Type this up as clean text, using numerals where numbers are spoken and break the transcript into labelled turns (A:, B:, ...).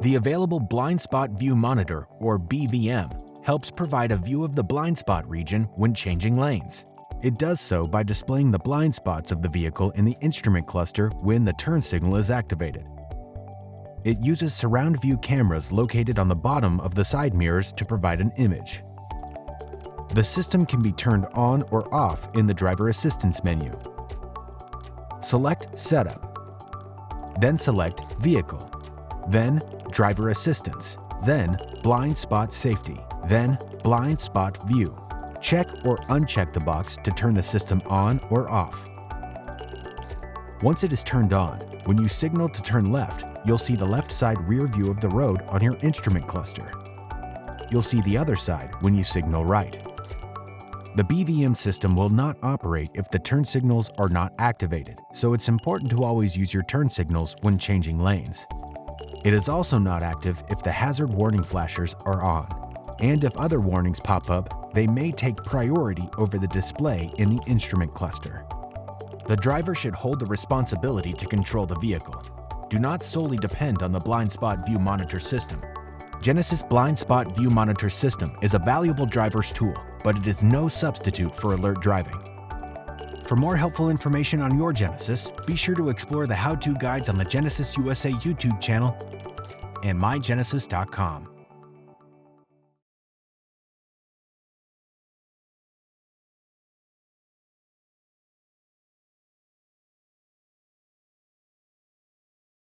A: The available Blind Spot View Monitor, or BVM, helps provide a view of the blind spot region when changing lanes. It does so by displaying the blind spots of the vehicle in the instrument cluster when the turn signal is activated. It uses surround view cameras located on the bottom of the side mirrors to provide an image. The system can be turned on or off in the driver assistance menu. Select Setup, then select Vehicle, then Driver Assistance, then Blind Spot Safety, then Blind Spot View. Check or uncheck the box to turn the system on or off. Once it is turned on, when you signal to turn left, you'll see the left side rear view of the road on your instrument cluster. You'll see the other side when you signal right. The BVM system will not operate if the turn signals are not activated, so it's important to always use your turn signals when changing lanes. It is also not active if the hazard warning flashers are on, and if other warnings pop up, they may take priority over the display in the instrument cluster. The driver should hold the responsibility to control the vehicle. Do not solely depend on the Blind Spot View Monitor system. Genesis Blind Spot View Monitor system is a valuable driver's tool, but it is no substitute for alert driving. For more helpful information on your Genesis, be sure to explore the how-to guides on the Genesis USA YouTube channel and mygenesis.com.